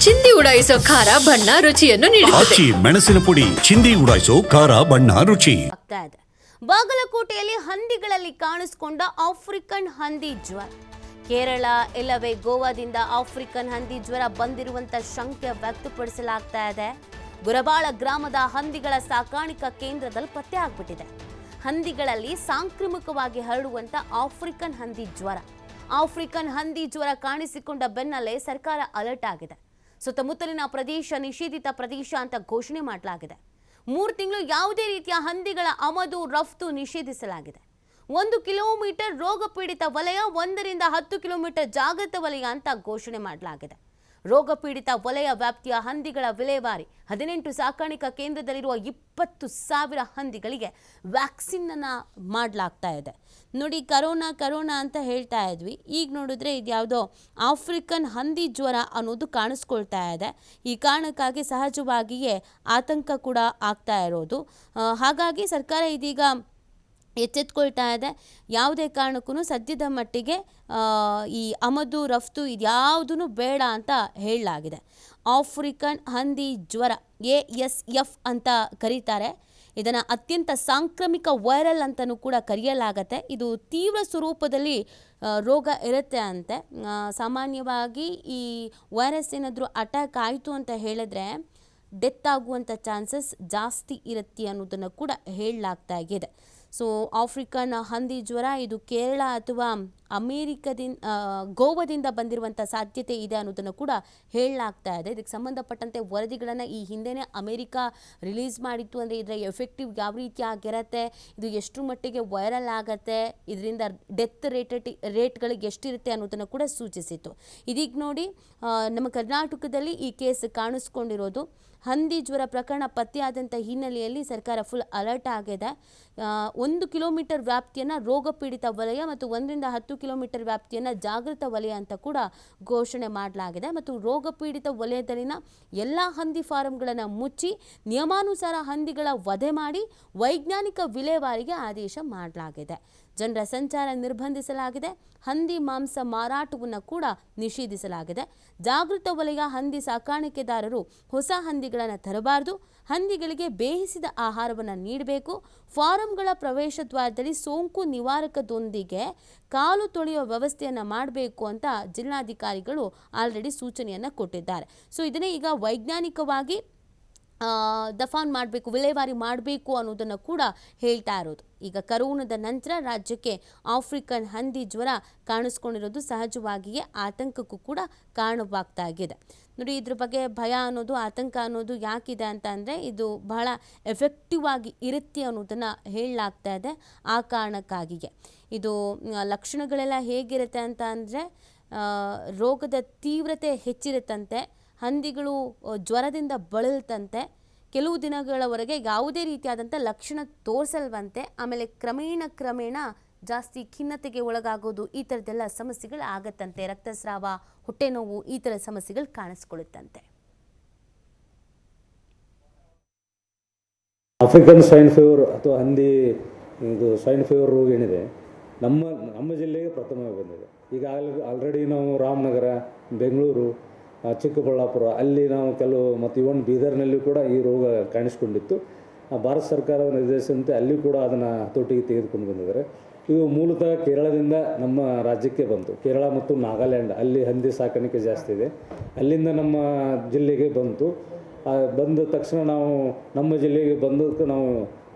ಚಿಂದಿ ಉಡಾಯಿಸೋ ಖಾರ ಬಣ್ಣ ರುಚಿಯನ್ನು ನೀಡುತ್ತದೆ. ಮೆಣಸಿನ ಪುಡಿ ಚಿಂದಿ ಉಡಾಯಿಸೋ ಖಾರ ಬಣ್ಣ ರುಚಿ. ಬಾಗಲಕೋಟೆಯಲ್ಲಿ ಹಂದಿಗಳಲ್ಲಿ ಕಾಣಿಸಿಕೊಂಡ ಆಫ್ರಿಕನ್ ಹಂದಿ ಜ್ವರ. ಕೇರಳ ಇಲ್ಲವೇ ಗೋವಾದಿಂದ ಆಫ್ರಿಕನ್ ಹಂದಿ ಜ್ವರ ಬಂದಿರುವಂತ ಶಂಕೆ ವ್ಯಕ್ತಪಡಿಸಲಾಗ್ತಾ ಇದೆ. ಗುರಬಾಳ ಗ್ರಾಮದ ಹಂದಿಗಳ ಸಾಕಾಣಿಕಾ ಕೇಂದ್ರದಲ್ಲಿ ಪತ್ತೆ ಆಗ್ಬಿಟ್ಟಿದೆ. ಹಂದಿಗಳಲ್ಲಿ ಸಾಂಕ್ರಾಮಿಕವಾಗಿ ಹರಡುವಂತ ಆಫ್ರಿಕನ್ ಹಂದಿ ಜ್ವರ ಕಾಣಿಸಿಕೊಂಡ ಬೆನ್ನಲ್ಲೇ ಸರ್ಕಾರ ಅಲರ್ಟ್ ಆಗಿದೆ. ಸುತ್ತಮುತ್ತಲಿನ ಪ್ರದೇಶ ನಿಷೇಧಿತ ಪ್ರದೇಶ ಅಂತ ಘೋಷಣೆ ಮಾಡಲಾಗಿದೆ. 3 ತಿಂಗಳು ಯಾವುದೇ ರೀತಿಯ ಹಂದಿಗಳ ಆಮದು ರಫ್ತು ನಿಷೇಧಿಸಲಾಗಿದೆ. 1 ಕಿಲೋಮೀಟರ್ ರೋಗ ಪೀಡಿತ ವಲಯ, 1 ರಿಂದ 10 ಕಿಲೋಮೀಟರ್ ಜಾಗೃತ ವಲಯ ಅಂತ ಘೋಷಣೆ ಮಾಡಲಾಗಿದೆ. ರೋಗ ಪೀಡಿತ ವಲಯ ವ್ಯಾಪ್ತಿಯ ಹಂದಿಗಳ ವಿಲೇವಾರಿ 18 ಸಾಕಾಣಿಕಾ ಕೇಂದ್ರದಲ್ಲಿರುವ 20,000 ಹಂದಿಗಳಿಗೆ ವ್ಯಾಕ್ಸಿನ್ ಅನ್ನ ಮಾಡಲಾಗ್ತಾ ಇದೆ. ನೋಡಿ, ಕರೋನಾ ಅಂತ ಹೇಳ್ತಾ ಇದ್ವಿ. ಈಗ ನೋಡಿದ್ರೆ ಇದು ಯಾವುದೋ ಆಫ್ರಿಕನ್ ಹಂದಿ ಜ್ವರ ಅನ್ನೋದು ಕಾಣಿಸ್ಕೊಳ್ತಾ ಇದೆ. ಈ ಕಾರಣಕ್ಕಾಗಿ ಸಹಜವಾಗಿಯೇ ಆತಂಕ ಕೂಡ ಆಗ್ತಾ ಇರೋದು. ಹಾಗಾಗಿ ಸರ್ಕಾರ ಇದೀಗ ಎಚ್ಚೆತ್ಕೊಳ್ತಾ ಇದೆ. ಯಾವುದೇ ಕಾರಣಕ್ಕೂ ಸದ್ಯದ ಮಟ್ಟಿಗೆ ಈ ಆಮದು ರಫ್ತು ಇದ್ಯಾವುದೂ ಬೇಡ ಅಂತ ಹೇಳಲಾಗಿದೆ. ಆಫ್ರಿಕನ್ ಹಂದಿ ಜ್ವರ ASF ಅಂತ ಕರೀತಾರೆ. ಇದನ್ನು ಅತ್ಯಂತ ಸಾಂಕ್ರಾಮಿಕ ವೈರಲ್ ಅಂತಲೂ ಕೂಡ ಕರೆಯಲಾಗತ್ತೆ. ಇದು ತೀವ್ರ ಸ್ವರೂಪದಲ್ಲಿ ರೋಗ ಇರುತ್ತೆ ಅಂತೆ. ಸಾಮಾನ್ಯವಾಗಿ ಈ ವೈರಸ್ ಏನಾದರೂ ಅಟ್ಯಾಕ್ ಆಯಿತು ಅಂತ ಹೇಳಿದ್ರೆ ಡೆತ್ ಆಗುವಂಥ ಚಾನ್ಸಸ್ ಜಾಸ್ತಿ ಇರುತ್ತೆ ಅನ್ನೋದನ್ನು ಕೂಡ ಹೇಳಲಾಗ್ತಾ ಇದೆ. ಸೊ ಆಫ್ರಿಕನ್ ಹಂದಿ ಜ್ವರ ಇದು ಕೇರಳ ಅಥವಾ ಗೋವಾದಿಂದ ಬಂದಿರುವಂಥ ಸಾಧ್ಯತೆ ಇದೆ ಅನ್ನೋದನ್ನು ಕೂಡ ಹೇಳಲಾಗ್ತಾ ಇದೆ. ಇದಕ್ಕೆ ಸಂಬಂಧಪಟ್ಟಂತೆ ವರದಿಗಳನ್ನು ಈ ಹಿಂದೆನೇ ಅಮೇರಿಕಾ ರಿಲೀಸ್ ಮಾಡಿತ್ತು. ಅಂದರೆ ಇದರ ಎಫೆಕ್ಟಿವ್ ಯಾವ ರೀತಿ ಆಗಿರುತ್ತೆ, ಇದು ಎಷ್ಟು ಮಟ್ಟಿಗೆ ವೈರಲ್ ಆಗುತ್ತೆ, ಇದರಿಂದ ಡೆತ್ ರೇಟ್ಗಳಿಗೆ ಎಷ್ಟಿರುತ್ತೆ ಅನ್ನೋದನ್ನು ಕೂಡ ಸೂಚಿಸಿತ್ತು. ಇದೀಗ ನೋಡಿ, ನಮ್ಮ ಕರ್ನಾಟಕದಲ್ಲಿ ಈ ಕೇಸ್ ಕಾಣಿಸ್ಕೊಂಡಿರೋದು. ಹಂದಿ ಜ್ವರ ಪ್ರಕರಣ ಪತ್ತೆಯಾದಂಥ ಹಿನ್ನೆಲೆಯಲ್ಲಿ ಸರ್ಕಾರ ಫುಲ್ ಅಲರ್ಟ್ ಆಗಿದೆ. 1 ಕಿಲೋಮೀಟರ್ ವ್ಯಾಪ್ತಿಯನ್ನು ರೋಗ ಪೀಡಿತ ವಲಯ ಮತ್ತು 1 ರಿಂದ 10 ಕಿಲೋಮೀಟರ್ ವ್ಯಾಪ್ತಿಯನ್ನು ಜಾಗೃತ ವಲಯ ಅಂತ ಕೂಡ ಘೋಷಣೆ ಮಾಡಲಾಗಿದೆ. ಮತ್ತು ರೋಗ ಪೀಡಿತ ವಲಯದಲ್ಲಿನ ಎಲ್ಲ ಹಂದಿ ಫಾರಂಗಳನ್ನು ಮುಚ್ಚಿ ನಿಯಮಾನುಸಾರ ಹಂದಿಗಳ ವಧೆ ಮಾಡಿ ವೈಜ್ಞಾನಿಕ ವಿಲೇವಾರಿಗೆ ಆದೇಶ ಮಾಡಲಾಗಿದೆ. ಜನರ ಸಂಚಾರ ನಿರ್ಬಂಧಿಸಲಾಗಿದೆ. ಹಂದಿ ಮಾಂಸ ಮಾರಾಟವನ್ನು ಕೂಡ ನಿಷೇಧಿಸಲಾಗಿದೆ. ಜಾಗೃತ ವಲಯ ಹಂದಿ ಸಾಕಾಣಿಕೆದಾರರು ಹೊಸ ಹಂದಿಗಳನ್ನು ತರಬಾರದು, ಹಂದಿಗಳಿಗೆ ಬೇಯಿಸಿದ ಆಹಾರವನ್ನು ನೀಡಬೇಕು, ಫಾರಂಗಳ ಪ್ರವೇಶ ದ್ವಾರದಲ್ಲಿ ಸೋಂಕು ನಿವಾರಕದೊಂದಿಗೆ ಕಾಲು ತೊಳೆಯುವ ವ್ಯವಸ್ಥೆಯನ್ನು ಮಾಡಬೇಕು ಅಂತ ಜಿಲ್ಲಾಧಿಕಾರಿಗಳು ಆಲ್ರೆಡಿ ಸೂಚನೆಯನ್ನು ಕೊಟ್ಟಿದ್ದಾರೆ. ಸೊ ಇದನ್ನೇ ಈಗ ವೈಜ್ಞಾನಿಕವಾಗಿ ದಫಾನ್ ಮಾಡಬೇಕು, ವಿಲೇವಾರಿ ಮಾಡಬೇಕು ಅನ್ನೋದನ್ನು ಕೂಡ ಹೇಳ್ತಾ ಇರೋದು. ಈಗ ಕರೋನಾದ ನಂತರ ರಾಜ್ಯಕ್ಕೆ ಆಫ್ರಿಕನ್ ಹಂದಿ ಜ್ವರ ಕಾಣಿಸ್ಕೊಂಡಿರೋದು ಸಹಜವಾಗಿಯೇ ಆತಂಕಕ್ಕೂ ಕೂಡ ಕಾರಣವಾಗ್ತಾ ಇದೆ. ನೋಡಿ, ಇದ್ರ ಬಗ್ಗೆ ಭಯ ಅನ್ನೋದು, ಆತಂಕ ಅನ್ನೋದು ಯಾಕಿದೆ ಅಂತ ಅಂದರೆ ಇದು ಬಹಳ ಎಫೆಕ್ಟಿವ್ ಆಗಿ ಇರುತ್ತೆ ಅನ್ನೋದನ್ನು ಹೇಳಲಾಗ್ತಾ ಇದೆ. ಆ ಕಾರಣಕ್ಕಾಗಿಯೇ ಇದು ಲಕ್ಷಣಗಳೆಲ್ಲ ಹೇಗಿರುತ್ತೆ ಅಂತ ಅಂದರೆ ರೋಗದ ತೀವ್ರತೆ ಹೆಚ್ಚಿರುತ್ತಂತೆ, ಹಂದಿಗಳು ಜ್ವರದಿಂದ ಬಳಲ್ತಂತೆ, ಕೆಲವು ದಿನಗಳವರೆಗೆ ಯಾವುದೇ ರೀತಿಯಾದಂಥ ಲಕ್ಷಣ ತೋರಿಸಲ್ವಂತೆ, ಆಮೇಲೆ ಕ್ರಮೇಣ ಜಾಸ್ತಿ ಖಿನ್ನತೆಗೆ ಒಳಗಾಗೋದು, ಈ ಥರದ್ದೆಲ್ಲ ಸಮಸ್ಯೆಗಳು ಆಗತ್ತಂತೆ. ರಕ್ತಸ್ರಾವ, ಹೊಟ್ಟೆ ನೋವು, ಈ ಥರ ಸಮಸ್ಯೆಗಳು ಕಾಣಿಸ್ಕೊಳ್ಳುತ್ತಂತೆ. ಆಫ್ರಿಕನ್ ಸ್ವೈನ್ ಫೀವರ್ ಅಥವಾ ಹಂದಿ ಇದು ಸ್ವೈನ್ ಫೀವರ್ ರೋಗ ಏನಿದೆ ನಮ್ಮ ಜಿಲ್ಲೆಗೆ ಪ್ರಥಮವಾಗಿ ಬಂದಿದೆ. ಈಗ ಆಲ್ರೆಡಿ ನಾವು ರಾಮನಗರ, ಬೆಂಗಳೂರು, ಚಿಕ್ಕಬಳ್ಳಾಪುರ ಅಲ್ಲಿ ನಾವು ಮತ್ತು ಇವನ್ ಬೀದರ್ನಲ್ಲಿ ಕೂಡ ಈ ರೋಗ ಕಾಣಿಸ್ಕೊಂಡಿತ್ತು. ಭಾರತ ಸರ್ಕಾರದ ನಿರ್ದೇಶನದಂತೆ ಅಲ್ಲಿ ಕೂಡ ಅದನ್ನು ಹತೋಟಿಗೆ ತೆಗೆದುಕೊಂಡು ಬಂದಿದ್ದಾರೆ. ಇದು ಮೂಲತಃ ಕೇರಳದಿಂದ ನಮ್ಮ ರಾಜ್ಯಕ್ಕೆ ಬಂತು. ಕೇರಳ ಮತ್ತು ನಾಗಾಲ್ಯಾಂಡ್ ಅಲ್ಲಿ ಹಂದಿ ಸಾಕಾಣಿಕೆ ಜಾಸ್ತಿ ಇದೆ. ಅಲ್ಲಿಂದ ನಮ್ಮ ಜಿಲ್ಲೆಗೆ ಬಂತು. ಬಂದ ತಕ್ಷಣ ನಾವು ನಮ್ಮ ಜಿಲ್ಲೆಗೆ ಬಂದಕ್ಕೆ ನಾವು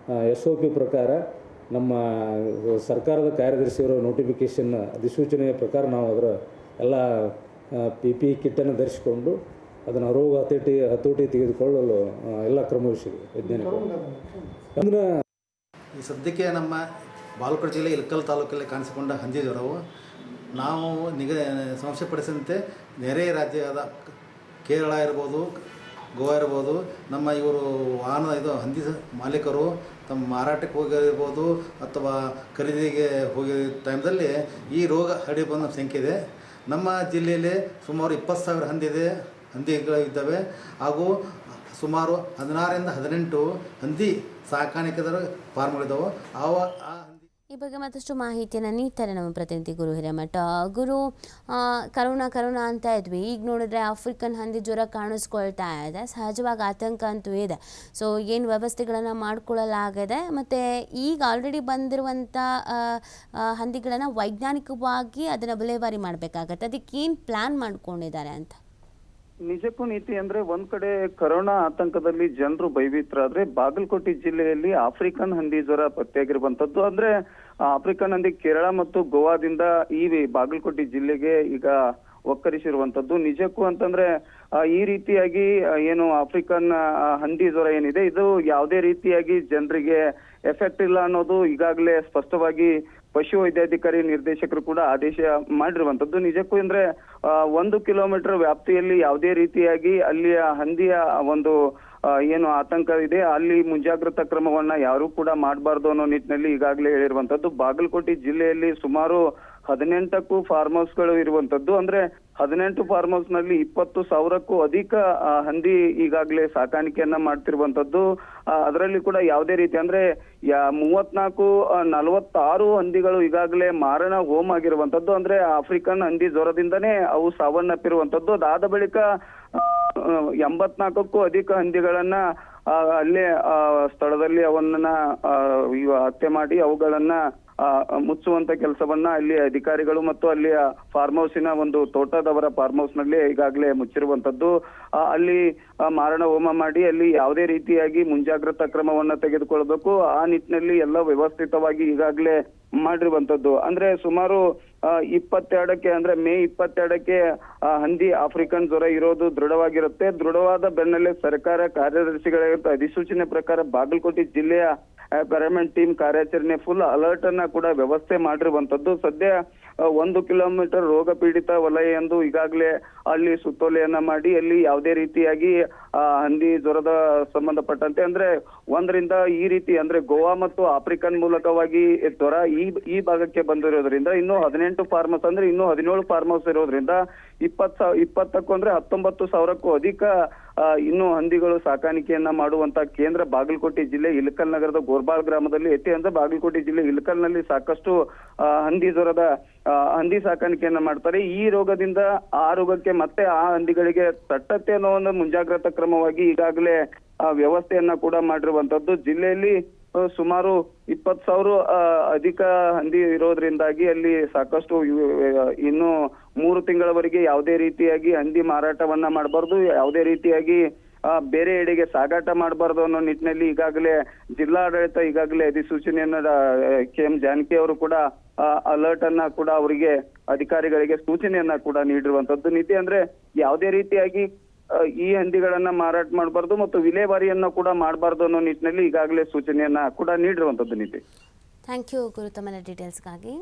SOP ಪ್ರಕಾರ ನಮ್ಮ ಸರ್ಕಾರದ ಕಾರ್ಯದರ್ಶಿಯವರ ನೋಟಿಫಿಕೇಷನ್ ಅಧಿಸೂಚನೆಯ ಪ್ರಕಾರ ನಾವು ಅದರ ಎಲ್ಲ PPE ಕಿಟ್ಟನ್ನು ಧರಿಸಿಕೊಂಡು ಅದನ್ನು ರೋಗ ಹತೋಟಿ ತೆಗೆದುಕೊಳ್ಳಲು ಎಲ್ಲ ಕ್ರಮ ವಹಿಸಿದೆ ವೈಜ್ಞಾನಿಕ. ಈ ಸದ್ಯಕ್ಕೆ ನಮ್ಮ ಬಾಗಲಕೋಟೆ ಜಿಲ್ಲೆ ಇಳಕಲ್ ತಾಲೂಕಲ್ಲಿ ಕಾಣಿಸಿಕೊಂಡ ಹಂದಿ ಜ್ವರವು ನಾವು ಸಂಶಯಪಡಿಸಿದಂತೆ ನೆರೆ ರಾಜ್ಯದ ಕೇರಳ ಇರ್ಬೋದು, ಗೋವಾ ಇರ್ಬೋದು, ನಮ್ಮ ಇವರು ಹಂದಿ ಮಾಲೀಕರು ತಮ್ಮ ಮಾರಾಟಕ್ಕೆ ಹೋಗಿರ್ಬೋದು ಅಥವಾ ಖರೀದಿಗೆ ಹೋಗಿರೋ ಟೈಮ್ದಲ್ಲಿ ಈ ರೋಗ ಹರಡಿ ಬಂದ ಸಂಖ್ಯೆ ಇದೆ. ನಮ್ಮ ಜಿಲ್ಲೆಯಲ್ಲಿ ಸುಮಾರು 20,000 ಹಂದಿಗಳು ಇದ್ದಾವೆ. ಹಾಗೂ ಸುಮಾರು 16 ರಿಂದ 18 ಹಂದಿ ಸಾಕಾಣಿಕೆದಾರ ಫಾರ್ಮ್ಗಳಿದ್ದಾವೆ. ಈ ಬಗ್ಗೆ ಮತ್ತಷ್ಟು ಮಾಹಿತಿಯನ್ನು ನೀಡ್ತಾರೆ ನಮ್ಮ ಪ್ರತಿನಿಧಿ ಗುರು ಹಿರೇಮಠ. ಗುರು, ಕರೋನಾ ಅಂತ ಇದ್ವಿ, ಈಗ ನೋಡಿದ್ರೆ ಆಫ್ರಿಕನ್ ಹಂದಿ ಜ್ವರ ಕಾಣಿಸ್ಕೊಳ್ತಾ ಇದೆ. ಸಹಜವಾಗಿ ಆತಂಕ ಅಂತೂ ಇದೆ. ಸೊ ಏನು ವ್ಯವಸ್ಥೆಗಳನ್ನು ಮಾಡ್ಕೊಳ್ಳಲಾಗಿದೆ, ಮತ್ತು ಈಗ ಆಲ್ರೆಡಿ ಬಂದಿರುವಂಥ ಹಂದಿಗಳನ್ನು ವೈಜ್ಞಾನಿಕವಾಗಿ ಅದನ್ನು ವಿಲೇವಾರಿ ಮಾಡಬೇಕಾಗತ್ತೆ. ಅದಕ್ಕೆ ಏನು ಪ್ಲ್ಯಾನ್ ಮಾಡ್ಕೊಂಡಿದ್ದಾರೆ ಅಂತ? ನಿಜಕ್ಕೂ ನೀತಿ ಅಂದ್ರೆ ಒಂದ್ ಕಡೆ ಕರೋನಾ ಆತಂಕದಲ್ಲಿ ಜನರು ಭಯಭೀತರಾದ್ರೆ ಬಾಗಲಕೋಟೆ ಜಿಲ್ಲೆಯಲ್ಲಿ ಆಫ್ರಿಕನ್ ಹಂದಿ ಜ್ವರ ಪತ್ತೆಯಾಗಿರುವಂತದ್ದು. ಅಂದ್ರೆ ಆಫ್ರಿಕನ್ ಹಂದಿ ಕೇರಳ ಮತ್ತು ಗೋವಾದಿಂದ ಈ ಬಾಗಲಕೋಟೆ ಜಿಲ್ಲೆಗೆ ಈಗ ಒಕ್ಕರಿಸಿರುವಂತದ್ದು. ನಿಜಕ್ಕೂ ಅಂತಂದ್ರೆ ಈ ರೀತಿಯಾಗಿ ಏನು ಆಫ್ರಿಕನ್ ಹಂದಿ ಜ್ವರ ಏನಿದೆ ಇದು ಯಾವುದೇ ರೀತಿಯಾಗಿ ಜನರಿಗೆ ಎಫೆಕ್ಟ್ ಇಲ್ಲ ಅನ್ನೋದು ಈಗಾಗಲೇ ಸ್ಪಷ್ಟವಾಗಿ ಪಶು ವೈದ್ಯಾಧಿಕಾರಿ ನಿರ್ದೇಶಕರು ಕೂಡ ಆದೇಶ ಮಾಡಿರುವಂತದ್ದು. ನಿಜಕ್ಕೂ ಅಂದ್ರೆ 1 ಕಿಲೋಮೀಟರ್ ವ್ಯಾಪ್ತಿಯಲ್ಲಿ ಯಾವುದೇ ರೀತಿಯಾಗಿ ಅಲ್ಲಿಯ ಹಂದಿಯ ಒಂದು ಏನು ಆತಂಕ ಇದೆ ಅಲ್ಲಿ ಮುಂಜಾಗ್ರತಾ ಕ್ರಮವನ್ನ ಯಾರು ಕೂಡ ಮಾಡಬಾರ್ದು ಅನ್ನೋ ನಿಟ್ಟಿನಲ್ಲಿ ಈಗಾಗಲೇ ಹೇಳಿರುವಂತದ್ದು. ಬಾಗಲಕೋಟೆ ಜಿಲ್ಲೆಯಲ್ಲಿ ಸುಮಾರು 18ಕ್ಕೂ ಫಾರ್ಮ್ ಹೌಸ್ಗಳು ಇರುವಂತದ್ದು. ಅಂದ್ರೆ 18 ಫಾರ್ಮ್ ಹೌಸ್ ನಲ್ಲಿ 20,000ಕ್ಕೂ ಅಧಿಕ ಹಂದಿ ಈಗಾಗಲೇ ಸಾಕಾಣಿಕೆಯನ್ನ ಮಾಡ್ತಿರುವಂತದ್ದು. ಅದರಲ್ಲಿ ಕೂಡ ಯಾವುದೇ ರೀತಿ ಅಂದ್ರೆ 46 ಹಂದಿಗಳು ಈಗಾಗಲೇ ಮಾರಣ ಹೋಮ ಆಗಿರುವಂತದ್ದು. ಅಂದ್ರೆ ಆಫ್ರಿಕನ್ ಹಂದಿ ಜ್ವರದಿಂದನೇ ಅವು ಸಾವನ್ನಪ್ಪಿರುವಂತದ್ದು. ಅದಾದ ಬಳಿಕ 84ಕ್ಕೂ ಅಧಿಕ ಹಂದಿಗಳನ್ನ ಅಲ್ಲೇ ಸ್ಥಳದಲ್ಲಿ ಅವನ್ನ ಹತ್ಯೆ ಮಾಡಿ ಅವುಗಳನ್ನ ಮುಚ್ಚುವಂತ ಕೆಲಸವನ್ನ ಅಲ್ಲಿ ಅಧಿಕಾರಿಗಳು ಮತ್ತು ಅಲ್ಲಿಯ ಫಾರ್ಮ್ ಹೌಸಿನ ಒಂದು ತೋಟದವರ ಫಾರ್ಮ್ ಹೌಸ್ ನಲ್ಲಿ ಈಗಾಗಲೇ ಮುಚ್ಚಿರುವಂತದ್ದು. ಅಲ್ಲಿ ಮಾರಣ ಹೋಮ ಮಾಡಿ ಅಲ್ಲಿ ಯಾವುದೇ ರೀತಿಯಾಗಿ ಮುಂಜಾಗ್ರತಾ ಕ್ರಮವನ್ನ ತೆಗೆದುಕೊಳ್ಬೇಕು ಆ ನಿಟ್ಟಿನಲ್ಲಿ ಎಲ್ಲ ವ್ಯವಸ್ಥಿತವಾಗಿ ಈಗಾಗಲೇ ಮಾಡಿರುವಂತದ್ದು. ಅಂದ್ರೆ ಸುಮಾರು 22ಕ್ಕೆ ಅಂದ್ರೆ ಮೇ 22ಕ್ಕೆ ಹಂದಿ ಆಫ್ರಿಕನ್ ಜ್ವರ ಇರೋದು ದೃಢವಾಗಿರುತ್ತೆ. ದೃಢವಾದ ಬೆನ್ನಲ್ಲೇ ಸರ್ಕಾರ ಕಾರ್ಯದರ್ಶಿಗಳ ಅಧಿಸೂಚನೆ ಪ್ರಕಾರ ಬಾಗಲಕೋಟೆ ಜಿಲ್ಲೆಯ ಪೆರಾಮೆಂಟ್ ಟೀಮ್ ಕಾರ್ಯಾಚರಣೆ ಫುಲ್ ಅಲರ್ಟ್ ಅನ್ನ ಕೂಡ ವ್ಯವಸ್ಥೆ ಮಾಡಿರುವಂತದ್ದು. ಸದ್ಯ 1 ಕಿಲೋಮೀಟರ್ ರೋಗ ಪೀಡಿತ ವಲಯ ಎಂದು ಈಗಾಗಲೇ ಅಲ್ಲಿ ಸುತ್ತೋಲೆಯನ್ನ ಮಾಡಿ ಅಲ್ಲಿ ಯಾವುದೇ ರೀತಿಯಾಗಿ ಹಂದಿ ಜ್ವರದ ಸಂಬಂಧಪಟ್ಟಂತೆ ಅಂದ್ರೆ ಒಂದರಿಂದ ಈ ರೀತಿ ಅಂದ್ರೆ ಗೋವಾ ಮತ್ತು ಆಫ್ರಿಕನ್ ಮೂಲಕವಾಗಿ ಜ್ವರ ಈ ಭಾಗಕ್ಕೆ ಬಂದಿರೋದ್ರಿಂದ ಇನ್ನು 18 ಫಾರ್ಮ್ ಹೌಸ್ ಅಂದ್ರೆ ಇನ್ನು 17 ಫಾರ್ಮ್ ಹೌಸ್ ಇರೋದ್ರಿಂದ 20ಕ್ಕೂ ಅಂದ್ರೆ 19,000ಕ್ಕೂ ಅಧಿಕ ಇನ್ನು ಹಂದಿಗಳು ಸಾಕಾಣಿಕೆಯನ್ನ ಮಾಡುವಂತ ಕೇಂದ್ರ ಬಾಗಲಕೋಟೆ ಜಿಲ್ಲೆ ಇಲಕಲ್ ನಗರದ ಗೋರ್ಬಾಳ್ ಗ್ರಾಮದಲ್ಲಿ ಐತಿ. ಅಂದ್ರೆ ಬಾಗಲಕೋಟೆ ಜಿಲ್ಲೆ ಇಲಕಲ್ನಲ್ಲಿ ಸಾಕಷ್ಟು ಹಂದಿ ಜ್ವರದ ಹಂದಿ ಸಾಕಾಣಿಕೆಯನ್ನ ಮಾಡ್ತಾರೆ. ಈ ರೋಗದಿಂದ ಆ ರೋಗಕ್ಕೆ ಮತ್ತೆ ಆ ಹಂದಿಗಳಿಗೆ ತಟ್ಟತ್ತೆ ಅನ್ನೋ ಒಂದು ಮುಂಜಾಗ್ರತಾ ಕ್ರಮವಾಗಿ ಈಗಾಗಲೇ ವ್ಯವಸ್ಥೆಯನ್ನ ಕೂಡ ಮಾಡಿರುವಂತದ್ದು. ಜಿಲ್ಲೆಯಲ್ಲಿ ಸುಮಾರು 20,000 ಅಧಿಕ ಹಂದಿ ಇರೋದ್ರಿಂದಾಗಿ ಅಲ್ಲಿ ಸಾಕಷ್ಟು ಇನ್ನು 3 ತಿಂಗಳವರೆಗೆ ಯಾವುದೇ ರೀತಿಯಾಗಿ ಹಂದಿ ಮಾರಾಟವನ್ನ ಮಾಡಬಾರ್ದು, ಯಾವುದೇ ರೀತಿಯಾಗಿ ಬೇರೆ ಎಡೆಗೆ ಸಾಗಾಟ ಮಾಡಬಾರ್ದು ಅನ್ನೋ ನಿಟ್ಟಿನಲ್ಲಿ ಈಗಾಗಲೇ ಜಿಲ್ಲಾಡಳಿತ ಈಗಾಗಲೇ ಅಧಿಸೂಚನೆಯನ್ನ KM ಜಾನಕಿ ಅವರು ಕೂಡ ಅಲರ್ಟ್ ಅನ್ನ ಕೂಡ ಅವರಿಗೆ ಅಧಿಕಾರಿಗಳಿಗೆ ಸೂಚನೆಯನ್ನ ಕೂಡ ನೀಡಿರುವಂತದ್ದು. ನೀತಿ ಅಂದ್ರೆ ಯಾವುದೇ ರೀತಿಯಾಗಿ ಈ ಹಂದಿಗಳನ್ನ ಮಾರಾಟ ಮಾಡಬಾರ್ದು ಮತ್ತು ವಿಲೇವಾರಿಯನ್ನ ಕೂಡ ಮಾಡಬಾರ್ದು ಅನ್ನೋ ನಿಟ್ಟಿನಲ್ಲಿ ಈಗಾಗಲೇ ಸೂಚನೆಯನ್ನ ಕೂಡ ನೀಡಿರುವಂತದ್ದು. ನೀತಿ. ಥ್ಯಾಂಕ್ ಯು ಗುರು ತಮ್ಮ ಡೀಟೇಲ್ಸ್ಗಾಗಿ.